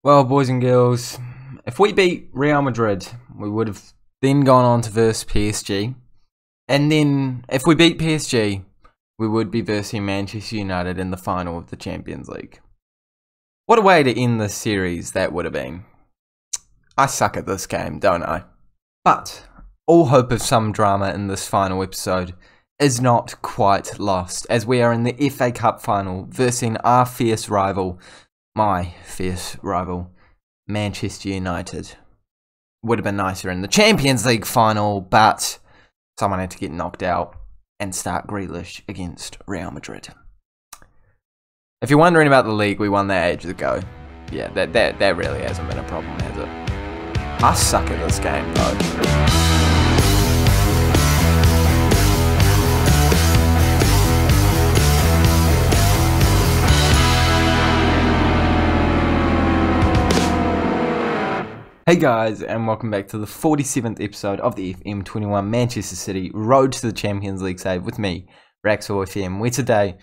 Well, boys and girls, if we beat Real Madrid, we would have then gone on to verse PSG. And then, if we beat PSG, we would be versing Manchester United in the final of the Champions League. What a way to end this series that would have been. I suck at this game, don't I? But all hope of some drama in this final episode is not quite lost, as we are in the FA Cup final versing our fierce rival, my fierce rival, Manchester United. Would have been nicer in the Champions League final, but someone had to get knocked out and start Grealish against Real Madrid. If you're wondering about the league, we won that ages ago. Yeah, that really hasn't been a problem, has it? I suck at this game, though. Hey guys, and welcome back to the 47th episode of the FM21 Manchester City Road to the Champions League save with me, Raxor FM, where today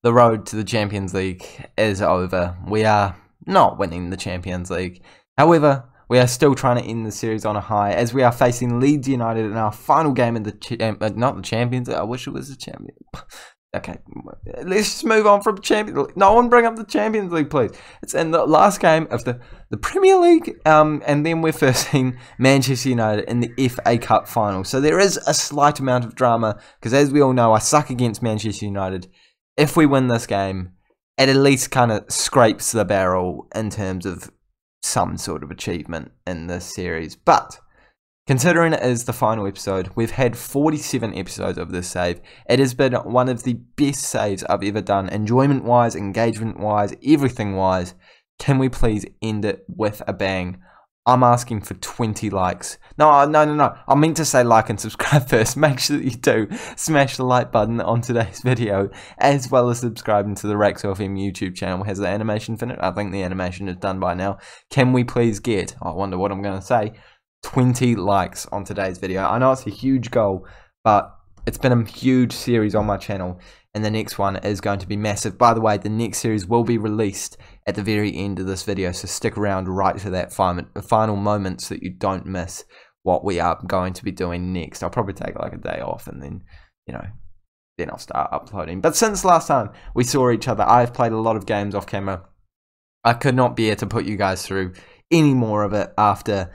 the road to the Champions League is over. We are not winning the Champions League. However, we are still trying to end the series on a high as we are facing Leeds United in our final game in the not the Champions League. I wish it was the Champions. Okay, let's just move on from Champions League. No one bring up the Champions League, please. It's in the last game of the Premier League, and then we're facing Manchester United in the FA Cup final. So there is a slight amount of drama, because as we all know, I suck against Manchester United. If we win this game, it at least kind of scrapes the barrel in terms of some sort of achievement in this series. But considering it is the final episode, we've had 47 episodes of this save. It has been one of the best saves I've ever done, enjoyment-wise, engagement-wise, everything-wise. Can we please end it with a bang? I'm asking for 20 likes. No. I meant to say like and subscribe first. Make sure that you do smash the like button on today's video, as well as subscribing to the Raxor FM YouTube channel. Has the animation finished? I think the animation is done by now. Can we please get, I wonder what I'm going to say, 20 likes on today's video. I know it's a huge goal, but it's been a huge series on my channel, and the next one is going to be massive. By the way, the next series will be released at the very end of this video, so stick around right to that final moment so that you don't miss what we are going to be doing next. I'll probably take like a day off, and then, then I'll start uploading. But since last time we saw each other, I've played a lot of games off camera. I could not bear to put you guys through any more of it after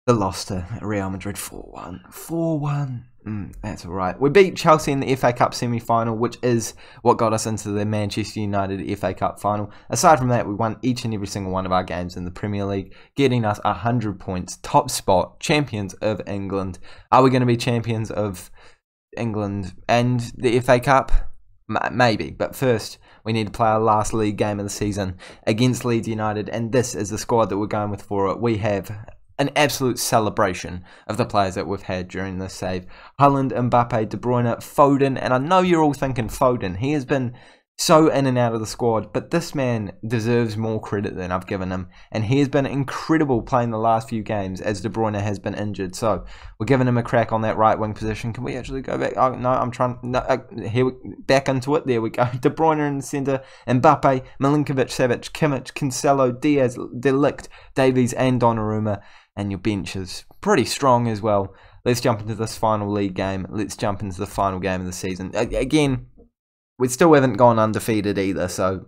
the loss to Real Madrid 4-1. 4-1. That's alright. We beat Chelsea in the FA Cup semi-final, which is what got us into the Manchester United FA Cup final. Aside from that, we won each and every single one of our games in the Premier League, getting us 100 points, top spot, champions of England. Are we going to be champions of England and the FA Cup? Maybe, but first we need to play our last league game of the season against Leeds United, and this is the squad that we're going with for it. We have an absolute celebration of the players that we've had during this save. Haaland, Mbappe, De Bruyne, Foden, and I know you're all thinking Foden. He has been so in and out of the squad, but this man deserves more credit than I've given him, and he has been incredible playing the last few games as De Bruyne has been injured. So we're giving him a crack on that right wing position. Can we actually go back? Oh no, I'm trying. No, here we back into it. There we go. De Bruyne in the centre, Mbappe, Milinkovic, Savic, Kimmich, Cancelo, Diaz, De Ligt, Davies, and Donnarumma. And your bench is pretty strong as well. Let's jump into this final league game. Let's jump into the final game of the season. Again, we still haven't gone undefeated either, so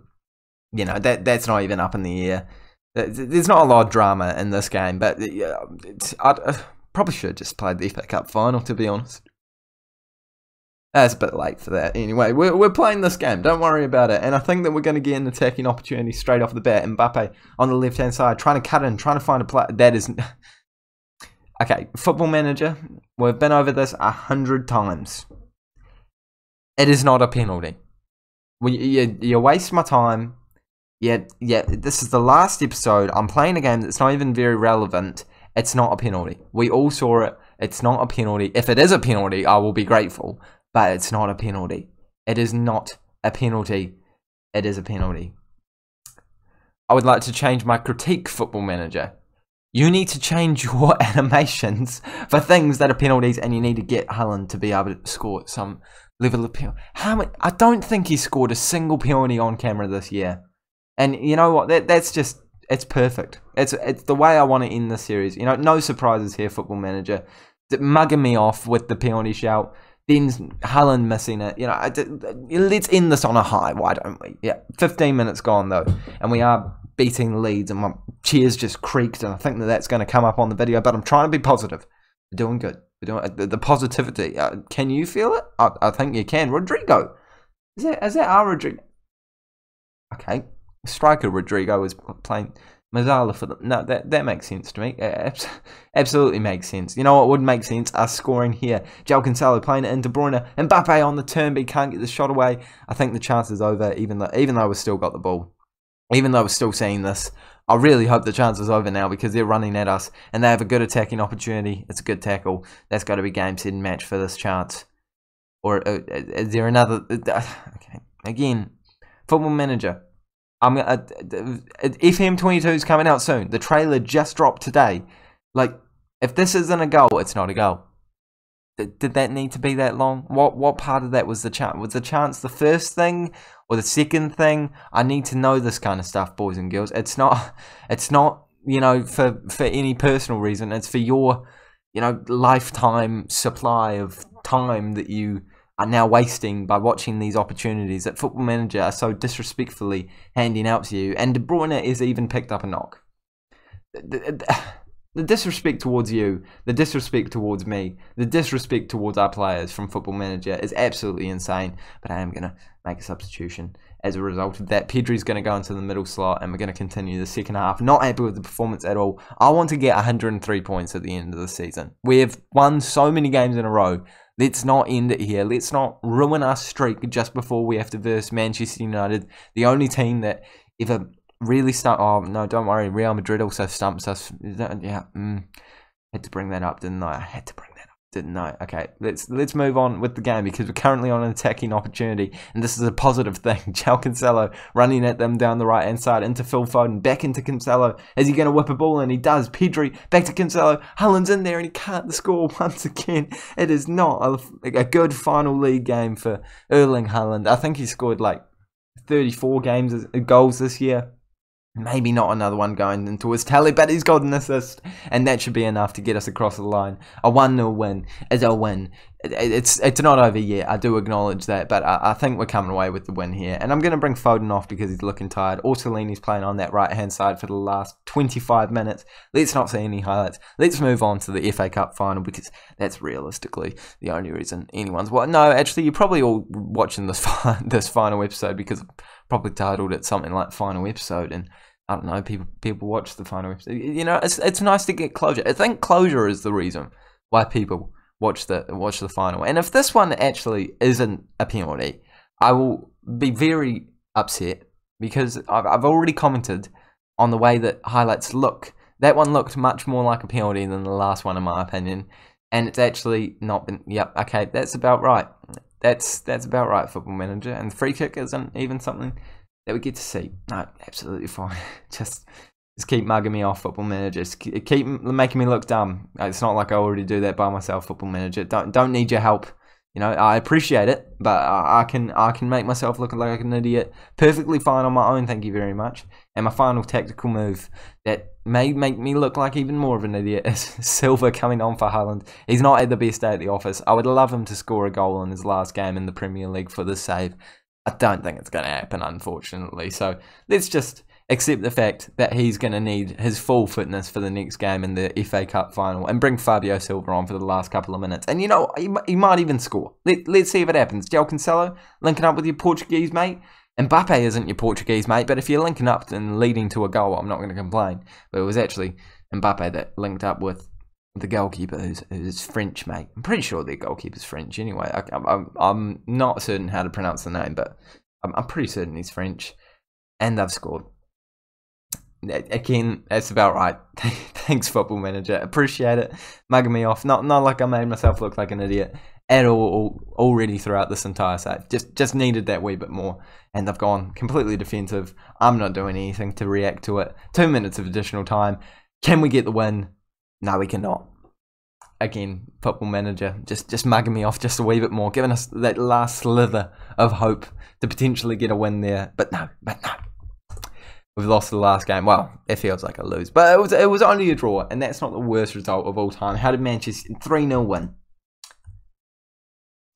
that's not even up in the air. There's not a lot of drama in this game, but I probably should have just played the FA Cup final, to be honest. It's a bit late for that. Anyway, we're playing this game. Don't worry about it. And I think that we're going to get an attacking opportunity straight off the bat. Mbappe on the left-hand side, trying to cut in, trying to find a play. That is... Okay, Football Manager. We've been over this 100 times. It is not a penalty. You waste my time. Yeah, this is the last episode. I'm playing a game that's not even very relevant. It's not a penalty. We all saw it. It's not a penalty. If it is a penalty, I will be grateful. But it's not a penalty. It is not a penalty. It is a penalty. I would like to change my critique, Football Manager. You need to change your animations for things that are penalties, and you need to get Haaland to be able to score some level of penalty. I don't think he scored a single penalty on camera this year. And you know what? That's just it's perfect. It's the way I want to end the series. You know, no surprises here, Football Manager. Mugging me off with the penalty shout, then Haaland missing it. You know, let's end this on a high. Why don't we? Yeah, 15 minutes gone though, and we are beating Leeds, and my chairs just creaked, and I think that's going to come up on the video. But I'm trying to be positive. We're doing good. We're doing the positivity. Can you feel it? I think you can. Rodrigo, is that our Rodrigo? Okay, striker Rodrigo is playing Mazzala for them. No, that makes sense to me. Absolutely makes sense. You know what would make sense? Us scoring here. João Cancelo playing it into Bryune. Mbappe on the turn, but he can't get the shot away. I think the chance is over, even though we've still got the ball. Even though we're still seeing this, I really hope the chance is over now because they're running at us and they have a good attacking opportunity. It's a good tackle. That's got to be game, set, and match for this chance. Or is there another? Okay, again, Football Manager. FM22 is coming out soon. The trailer just dropped today. Like, if this isn't a goal, it's not a goal. Did that need to be that long? What part of that was the chance? Was the chance the first thing or the second thing? I need to know this kind of stuff, boys and girls. It's not you know, for any personal reason. It's for your, you know, lifetime supply of time that you are now wasting by watching these opportunities that Football Manager are so disrespectfully handing out to you. And De Bruyne is even picked up a knock. The disrespect towards you, the disrespect towards me, the disrespect towards our players from Football Manager is absolutely insane. But I am going to make a substitution as a result of that. Pedri's going to go into the middle slot and we're going to continue the second half. Not happy with the performance at all. I want to get 103 points at the end of the season. We have won so many games in a row. Let's not end it here. Let's not ruin our streak just before we have to verse Manchester United, the only team that ever really stump. Oh no, don't worry. Real Madrid also stumps us. Yeah, had to bring that up, didn't I? I had to bring that up, didn't I? Okay, let's move on with the game because we're currently on an attacking opportunity, and this is a positive thing. João Cancelo running at them down the right hand side into Phil Foden, back into Cancelo. Is he going to whip a ball? And he does. Pedri back to Cancelo. Haaland's in there and he can't score once again. It is not a good final league game for Erling Haaland. I think he scored like 34 goals this year. Maybe not another one going into his tally, but he's got an assist, and that should be enough to get us across the line. A 1-0 win is a win. It's not over yet, I do acknowledge that, but I think we're coming away with the win here. And I'm going to bring Foden off because he's looking tired. Orsolini's playing on that right-hand side for the last 25 minutes. Let's not see any highlights. Let's move on to the FA Cup final because that's realistically the only reason anyone's... Well, no, actually, you're probably all watching this final episode because I've probably titled it something like Final Episode, and I don't know, people watch the final episode. You know, it's nice to get closure. I think closure is the reason why people watch the final. And if this one actually isn't a penalty, I will be very upset because I've already commented on the way that highlights look. That one looked much more like a penalty than the last one, in my opinion. And it's actually not been... Yep, okay, that's about right. That's about right, Football Manager. And the free kick isn't even something that we get to see. No, absolutely fine. Just keep mugging me off, Football Manager. Just keep making me look dumb. It's not like I already do that by myself, Football Manager. Don't need your help. You know, I appreciate it, but I can make myself look like an idiot perfectly fine on my own. Thank you very much. And my final tactical move that may make me look like even more of an idiot is Silva coming on for Haaland. He's not at the best day at the office. I would love him to score a goal in his last game in the Premier League for this save. I don't think it's going to happen, unfortunately. So let's just accept the fact that he's going to need his full fitness for the next game in the FA Cup final and bring Fabio Silva on for the last couple of minutes. And you know, he might even score. Let's see if it happens. João Cancelo linking up with your Portuguese mate. Mbappe isn't your Portuguese mate, but if you're linking up and leading to a goal, I'm not going to complain. But it was actually Mbappe that linked up with the goalkeeper who's French, mate. I'm pretty sure their goalkeeper's French anyway. I'm not certain how to pronounce the name, but I'm pretty certain he's French. And they've scored. Again, that's about right. Thanks, Football Manager. Appreciate it. Mugging me off. Not like I made myself look like an idiot at all already throughout this entire save. Just needed that wee bit more. And they've gone completely defensive. I'm not doing anything to react to it. 2 minutes of additional time. Can we get the win? No, we cannot. Again, Football Manager, just mugging me off just a wee bit more, giving us that last slither of hope to potentially get a win there. But no. we've lost the last game. Well, it feels like a lose, but it was only a draw, and that's not the worst result of all time. How did Manchester 3-0 win?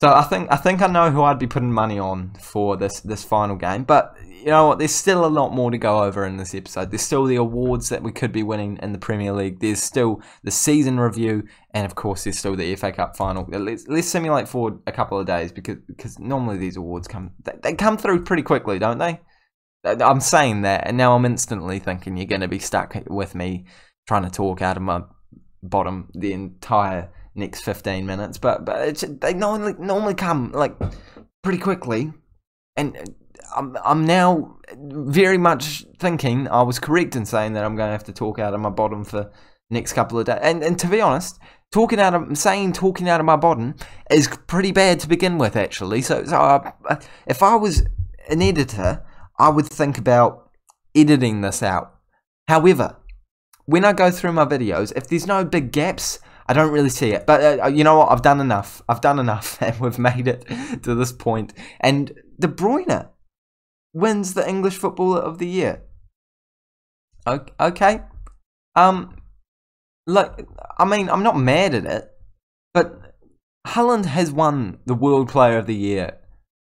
So I think I know who I'd be putting money on for this final game, but you know what? There's still a lot more to go over in this episode. There's still the awards that we could be winning in the Premier League. There's still the season review, and of course, there's still the FA Cup final. Let's simulate forward a couple of days because normally these awards come through pretty quickly, don't they? I'm saying that, and now I'm instantly thinking you're going to be stuck with me trying to talk out of my bottom the entire next 15 minutes, but they normally come like pretty quickly, and I'm now very much thinking I was correct in saying that I'm going to have to talk out of my bottom for next couple of days. And to be honest, talking out of my bottom is pretty bad to begin with, actually. So if I was an editor, I would think about editing this out. However, when I go through my videos, if there's no big gaps, I don't really see it. But you know what? I've done enough, and we've made it to this point. And De Bryune wins the English Footballer of the Year. Okay. Look, I mean, I'm not mad at it, but Haaland has won the World Player of the Year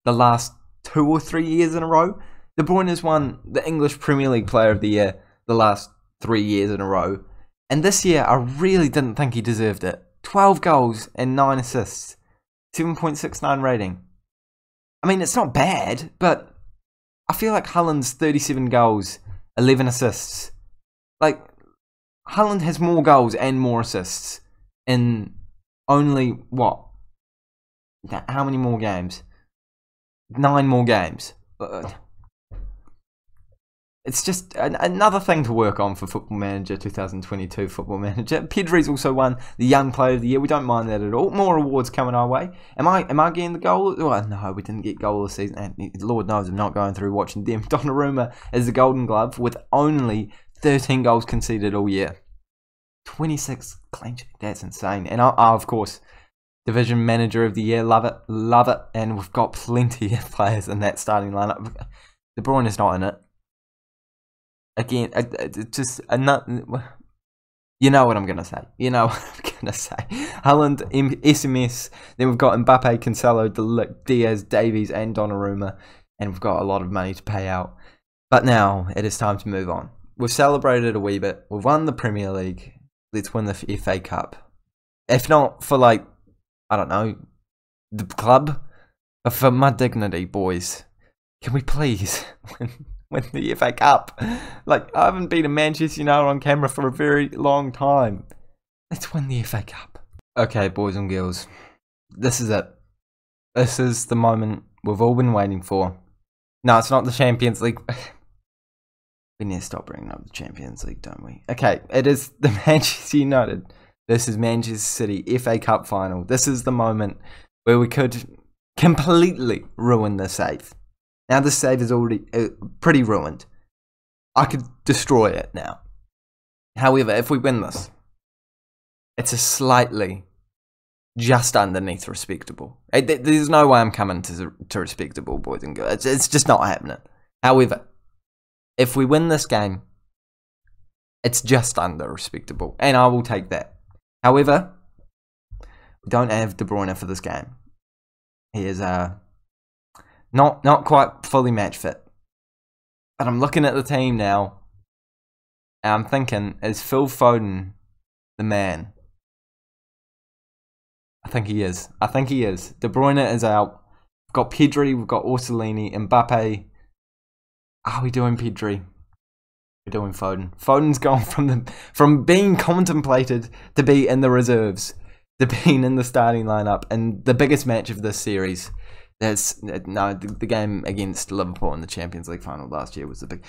the last 2 or 3 years in a row. De Bryune has won the English Premier League Player of the Year the last 3 years in a row. And this year, I really didn't think he deserved it. 12 goals and 9 assists. 7.69 rating. I mean, it's not bad, but I feel like Haaland's 37 goals, 11 assists. Like, Haaland has more goals and more assists in only, what? How many more games? 9 more games. It's just another thing to work on for Football Manager 2022 Football Manager. Pedri's also won the Young Player of the Year. We don't mind that at all. More awards coming our way. Am I getting the goal? Oh, no, we didn't get goal of the season. And Lord knows I'm not going through watching them. Donnarumma is the Golden Glove with only 13 goals conceded all year. 26 clean sheet. That's insane. And I, of course, Division Manager of the Year. Love it. Love it. And we've got plenty of players in that starting lineup. De Bryune is not in it. Again, just another. You know what I'm gonna say. You know what I'm gonna say. Haaland, SMS. Then we've got Mbappe, Cancelo, De Ligt, Diaz, Davies, and Donnarumma, and we've got a lot of money to pay out. But now it is time to move on. We've celebrated a wee bit. We've won the Premier League. Let's win the FA Cup. If not for, like, I don't know, the club, but for my dignity, boys, can we please win the FA Cup? Like, I haven't been a Manchester United on camera for a very long time. Let's win the FA Cup. Okay, boys and girls, this is it. This is the moment we've all been waiting for. No, it's not the Champions League. We need to stop bringing up the Champions League, don't we? Okay, it is the Manchester United versus Manchester City FA Cup final. This is the moment where we could completely ruin the save. Now the save is already pretty ruined. I could destroy it now. However, if we win this, it's a slightly just underneath respectable. There's no way I'm coming to respectable, boys and girls. It's just not happening. However, if we win this game, it's just under respectable, and I will take that. However, we don't have De Bryune for this game. He is not quite fully match fit. But I'm looking at the team now, and I'm thinking, is Phil Foden the man? I think he is. I think he is. De Bryune is out. We've got Pedri, we've got Orsolini, Mbappe. Are we doing Pedri? We're doing Foden. Foden's gone from being contemplated to be in the reserves, to being in the starting lineup, and the biggest match of this series. The game against Liverpool in the Champions League final last year was the big.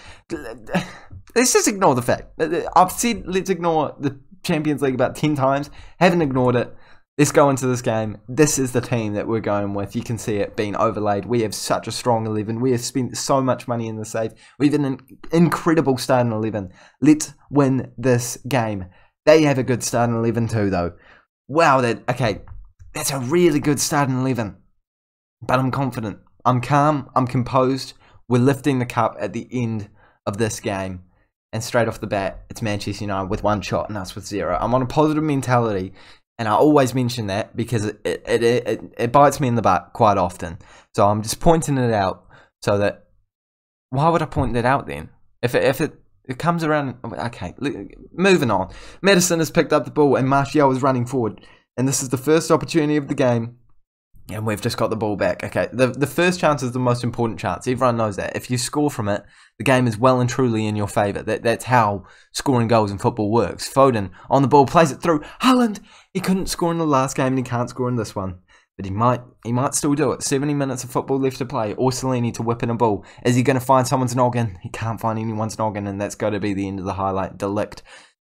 Let's just ignore the fact. I've said let's ignore the Champions League about 10 times. Haven't ignored it. Let's go into this game. This is the team that we're going with. You can see it being overlaid. We have such a strong 11. We have spent so much money in the save. We have an incredible starting 11. Let's win this game. They have a good starting 11 too, though. Wow, that's a really good starting 11. But I'm confident. I'm calm. I'm composed. We're lifting the cup at the end of this game, and straight off the bat, it's Manchester United with 1 shot and us with 0. I'm on a positive mentality, and I always mention that because it bites me in the butt quite often. So I'm just pointing it out so that, why would I point that out then? If it comes around, okay, moving on. Ederson has picked up the ball and Martial is running forward. And this is the first opportunity of the game. And we've just got the ball back. Okay, the first chance is the most important chance. Everyone knows that. If you score from it, the game is well and truly in your favour. That's how scoring goals in football works. Foden on the ball, plays it through. Haaland, he couldn't score in the last game and he can't score in this one. But he might still do it. 70 minutes of football left to play. Orsolini to whip in a ball. Is he going to find someone's noggin? He can't find anyone's noggin, and that's going to be the end of the highlight. De Ligt,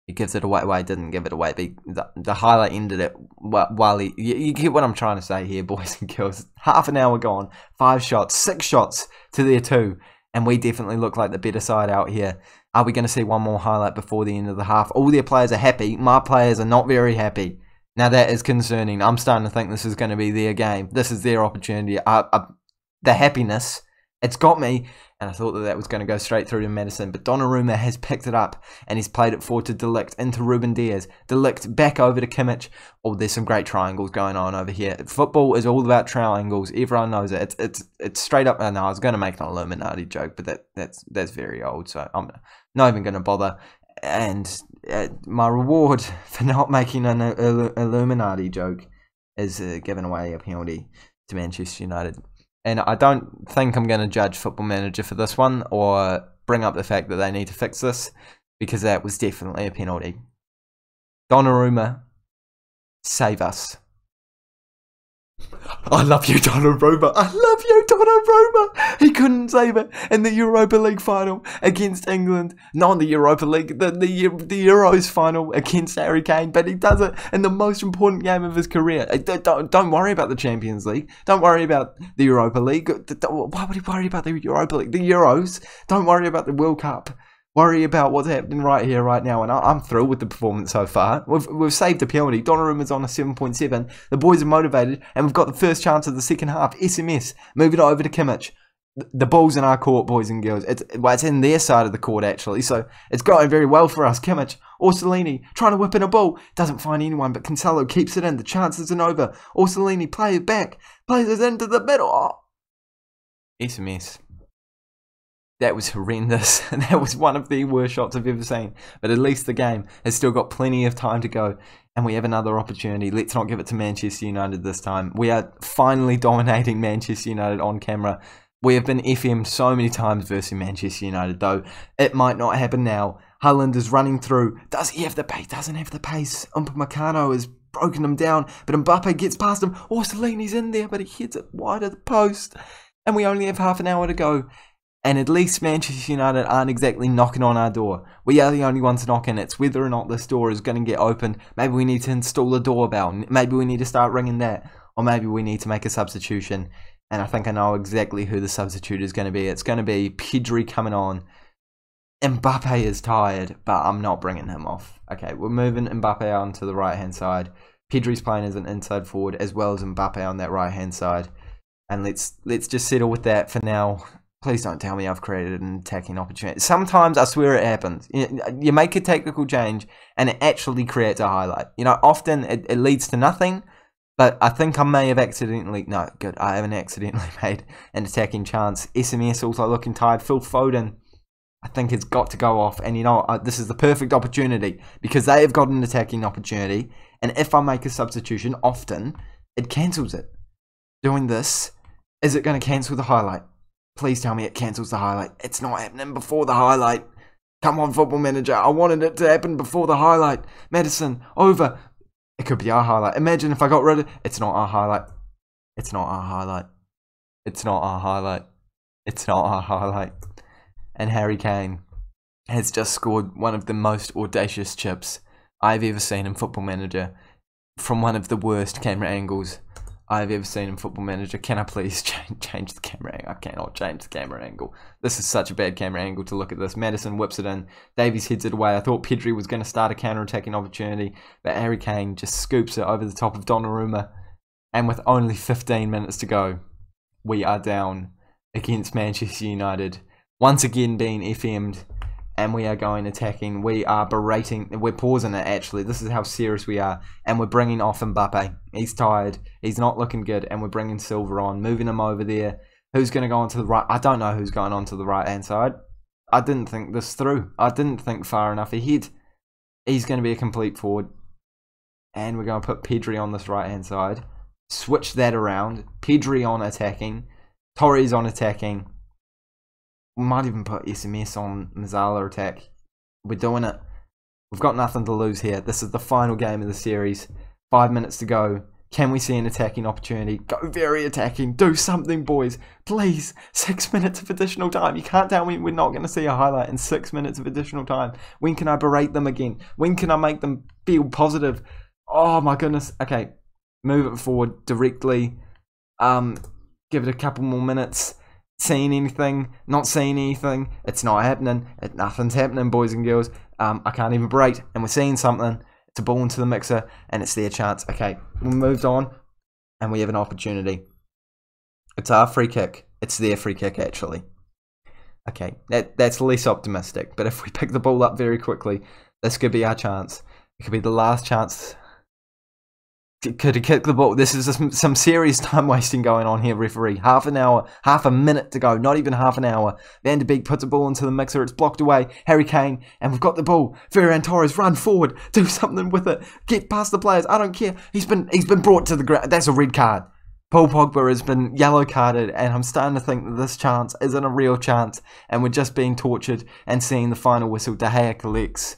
he gives it away. Well, he didn't give it away, but the highlight ended it while he... You get what I'm trying to say here, boys and girls. Half an hour gone. 5 shots. 6 shots to their 2. And we definitely look like the better side out here. Are we going to see one more highlight before the end of the half? All their players are happy. My players are not very happy. Now that is concerning. I'm starting to think this is going to be their game. This is their opportunity. The happiness, it's got me. And I thought that was going to go straight through to Maddison. But Donnarumma has picked it up. And he's played it forward to De Ligt into Ruben Diaz. De Ligt back over to Kimmich. Oh, there's some great triangles going on over here. Football is all about triangles. Everyone knows it. It's straight up. No, I was going to make an Illuminati joke. But that's very old. So I'm not even going to bother. And my reward for not making an Illuminati joke is giving away a penalty to Manchester United. And I don't think I'm going to judge Football Manager for this one or bring up the fact that they need to fix this, because that was definitely a penalty. Donnarumma, save us. I love you, Donnarumma. I love you, Donnarumma. He couldn't save it in the Europa League final against England. Not the Europa League, the Euros final against Harry Kane. But he does it in the most important game of his career. Don't worry about the Champions League. Don't worry about the Europa League. Why would he worry about the Europa League? The Euros. Don't worry about the World Cup. Worry about what's happening right here, right now, and I'm thrilled with the performance so far. We've saved a penalty. Donnarumma's on a 7.7. The boys are motivated, and we've got the first chance of the second half. SMS, move it over to Kimmich. The ball's in our court, boys and girls. It's in their side of the court, actually, so it's going very well for us. Kimmich, Orsolini, trying to whip in a ball. Doesn't find anyone, but Cancelo keeps it in. The chance isn't over. Orsolini, play it back. Plays it into the middle. Oh. SMS. That was horrendous, and that was one of the worst shots I've ever seen. But at least the game has still got plenty of time to go, and we have another opportunity. Let's not give it to Manchester United this time. We are finally dominating Manchester United on camera. We have been FM so many times versus Manchester United, though. It might not happen now. Haaland is running through. Does he have the pace? Doesn't have the pace. Upamecano has broken him down, but Mbappe gets past him. Orsolini's in there, but he hits it wide of the post. And we only have half an hour to go. And at least Manchester United aren't exactly knocking on our door. We are the only ones knocking. It's whether or not this door is going to get opened. Maybe we need to install a doorbell. Maybe we need to start ringing that. Or maybe we need to make a substitution. And I think I know exactly who the substitute is going to be. It's going to be Pedri coming on. Mbappe is tired, but I'm not bringing him off. Okay, we're moving Mbappe on to the right-hand side. Pedri's playing as an inside forward, as well as Mbappe on that right-hand side. And let's just settle with that for now. Please don't tell me I've created an attacking opportunity. Sometimes I swear it happens. You make a technical change and it actually creates a highlight. You know, often it leads to nothing, but I think I may have accidentally... No, good. I haven't accidentally made an attacking chance. SMS also looking tired. Phil Foden, I think it's got to go off. And you know, this is the perfect opportunity because they have got an attacking opportunity. And if I make a substitution, often it cancels it. Doing this, is it going to cancel the highlight? Please tell me it cancels the highlight. It's not happening before the highlight. Come on, Football Manager. I wanted it to happen before the highlight. Maddison, over. It could be our highlight. Imagine if I got rid of it. It's not our highlight. It's not our highlight. It's not our highlight. It's not our highlight. And Harry Kane has just scored one of the most audacious chips I've ever seen in Football Manager from one of the worst camera angles I've ever seen in Football Manager. Can I please change the camera angle? I cannot change the camera angle. This is such a bad camera angle to look at this. Maddison whips it in. Davies heads it away. I thought Pedri was going to start a counter-attacking opportunity, but Harry Kane just scoops it over the top of Donnarumma. And with only 15 minutes to go, we are down against Manchester United once again being FM'd, and we are going attacking. We are berating. We're pausing it, actually. This is how serious we are. And we're bringing off Mbappe. He's tired. He's not looking good. And we're bringing Silva on, moving him over there. Who's going to go on to the right? I don't know who's going on to the right-hand side. I didn't think this through. I didn't think far enough ahead. He's going to be a complete forward. And we're going to put Pedri on this right-hand side. Switch that around. Pedri on attacking. Torres on attacking. We might even put SMS on Mazzala attack. We're doing it. We've got nothing to lose here. This is the final game of the series. 5 minutes to go. Can we see an attacking opportunity? Go very attacking. Do something, boys. Please. 6 minutes of additional time. You can't tell me we're not going to see a highlight in 6 minutes of additional time. When can I berate them again? When can I make them feel positive? Oh my goodness. Okay. Move it forward directly. Give it a couple more minutes. Seeing anything? Not seeing anything. It's not happening. Nothing's happening, boys and girls. I can't even berate. And we're seeing something. It's a ball into the mixer, and it's their chance. Okay, we moved on, and we have an opportunity. It's our free kick. It's their free kick, actually. Okay, that's less optimistic. But if we pick the ball up very quickly, this could be our chance. It could be the last chance. Could he kick the ball? This is some serious time wasting going on here, referee. Half an hour, half a minute to go, not even half an hour. Van de Beek puts a ball into the mixer, it's blocked away. Harry Kane, and we've got the ball. Ferran Torres, run forward, do something with it. Get past the players, I don't care. He's been brought to the ground. That's a red card. Paul Pogba has been yellow carded, and I'm starting to think that this chance isn't a real chance, and we're just being tortured and seeing the final whistle. De Gea collects,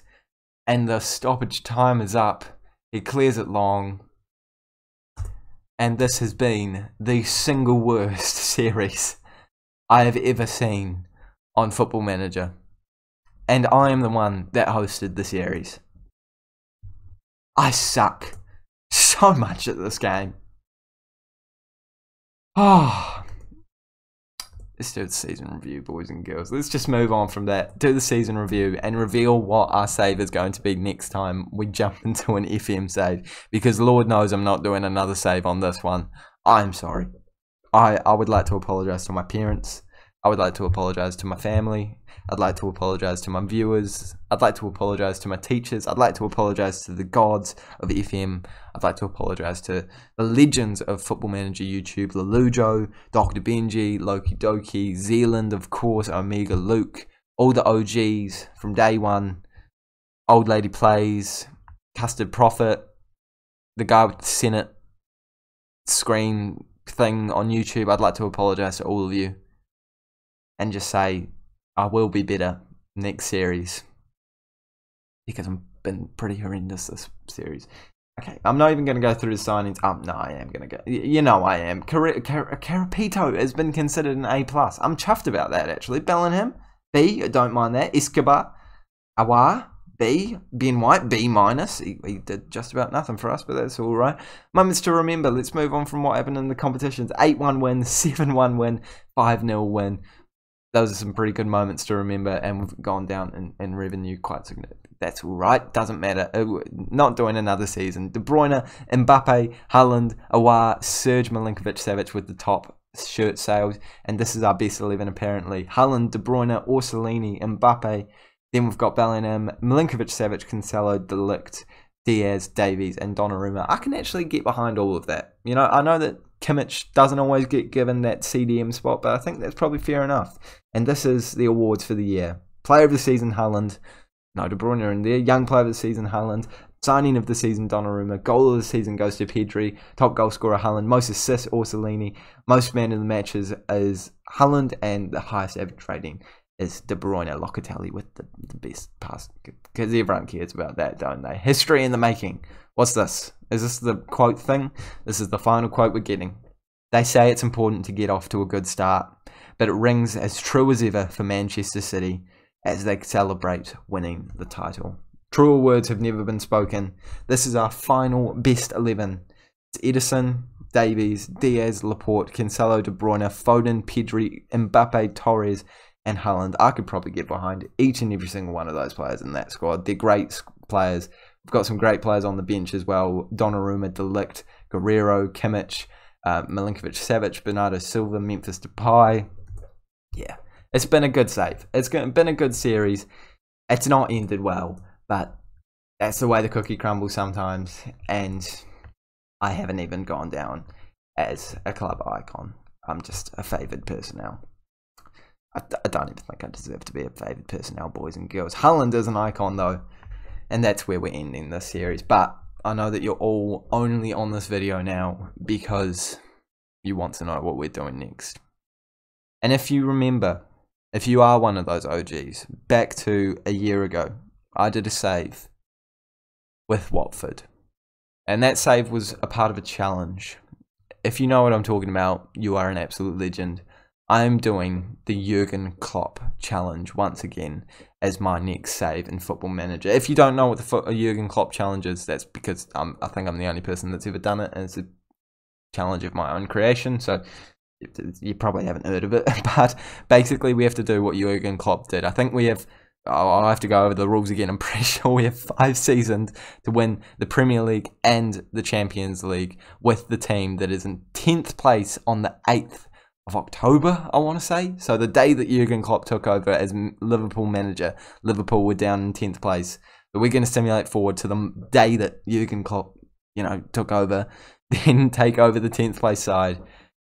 and the stoppage time is up. He clears it long. And this has been the single worst series I have ever seen on Football Manager. And I am the one that hosted the series. I suck so much at this game. Oh, let's do the season review, boys and girls. Let's just move on from that. Do the season review and reveal what our save is going to be next time we jump into an FM save. Because Lord knows I'm not doing another save on this one. I'm sorry. I would like to apologise to my parents. I would like to apologise to my family. I'd like to apologise to my viewers. I'd like to apologise to my teachers. I'd like to apologise to the gods of FM. I'd like to apologise to the legends of Football Manager YouTube. Lelujo, Dr. Benji, Loki Doki, Zealand, of course, Omega Luke. All the OGs from day one. Old Lady Plays, Custard Prophet, the guy with the Senate screen thing on YouTube. I'd like to apologise to all of you. And just say, I will be better next series. Because I've been pretty horrendous this series. Okay, I'm not even going to go through the signings. No, I am going to go. You know I am. Carapito has been considered an A+. I'm chuffed about that, actually. Bellingham, B, I don't mind that. Escobar, Awar, B. Ben White, B-. He did just about nothing for us, but that's all right. Moments to remember. Let's move on from what happened in the competitions. 8-1 win, 7-1 win, 5-0 win. Those are some pretty good moments to remember, and we've gone down in revenue quite significantly. That's all right. Doesn't matter. Not doing another season. De Bruyne, Mbappe, Haaland, Awar, Serge Milinkovic-Savic with the top shirt sales. And this is our best 11 apparently. Haaland, De Bruyne, Orsolini, Mbappe. Then we've got Bellingham, Milinkovic-Savic, Cancelo, De Ligt, Diaz, Davies, and Donnarumma. I can actually get behind all of that. You know, I know that Kimmich doesn't always get given that CDM spot, but I think that's probably fair enough. And this is the awards for the year. Player of the season, Haaland. No, De Bruyne in there. Young player of the season, Haaland. Signing of the season, Donnarumma. Goal of the season goes to Pedri. Top goal scorer, Haaland. Most assists, Orsolini. Most man of the matches is Haaland. And the highest average rating is De Bruyne. Locatelli with the best pass. Because everyone cares about that, don't they? History in the making. What's this? Is this the quote thing? This is the final quote we're getting. They say it's important to get off to a good start, but it rings as true as ever for Manchester City as they celebrate winning the title. Truer words have never been spoken. This is our final best 11. It's Ederson, Davies, Diaz, Laporte, Cancelo, De Bruyne, Foden, Pedri, Mbappe, Torres, and Haaland. I could probably get behind each and every single one of those players in that squad. They're great players. We've got some great players on the bench as well. Donnarumma, De Ligt, Guerrero, Kimmich, Milinkovic-Savic, Bernardo Silva, Memphis Depay. Yeah, It's been a good save. It's been a good series. It's not ended well, but that's the way the cookie crumbles sometimes. And I haven't even gone down as a club icon. I'm just a favoured personnel. I don't even think I deserve to be a favoured personnel, boys and girls. Haaland is an icon, though, and that's where we're ending this series. But I know that you're all only on this video now because you want to know what we're doing next. And if you remember, if you are one of those OGs, back to a year ago, I did a save with Watford. And that save was a part of a challenge. If you know what I'm talking about, you are an absolute legend. I'm doing the Jurgen Klopp challenge once again as my next save in Football Manager. If you don't know what the Jurgen Klopp challenge is, that's because I think I'm the only person that's ever done it, and it's a challenge of my own creation, so you probably haven't heard of it. But basically we have to do what Jurgen Klopp did. I think we have, I'll have to go over the rules again. I'm pretty sure we have 5 seasons to win the Premier League and the Champions League with the team that is in 10th place on the 8th of October, I want to say. So the day that Jurgen Klopp took over as Liverpool manager, Liverpool were down in 10th place. But we're going to simulate forward to the day that Jurgen Klopp, took over, then take over the 10th place side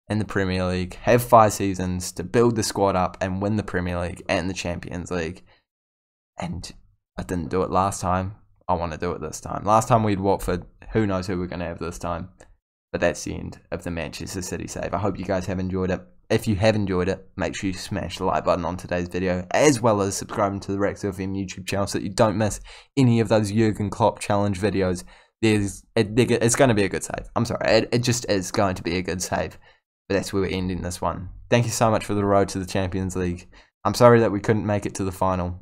in the Premier League, have 5 seasons to build the squad up and win the Premier League and the Champions League. And I didn't do it last time. I want to do it this time. Last time we had Watford. Who knows who we're going to have this time. But that's the end of the Manchester City save. I hope you guys have enjoyed it. If you have enjoyed it, make sure you smash the like button on today's video, as well as subscribing to the Rex FM YouTube channel so that you don't miss any of those Jurgen Klopp challenge videos. It's going to be a good save. I'm sorry, it just is going to be a good save. But that's where we're ending this one. Thank you so much for the road to the Champions League. I'm sorry that we couldn't make it to the final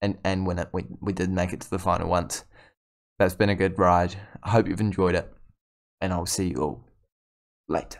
and win it. We did make it to the final once. But it's been a good ride. I hope you've enjoyed it. And I'll see you all later.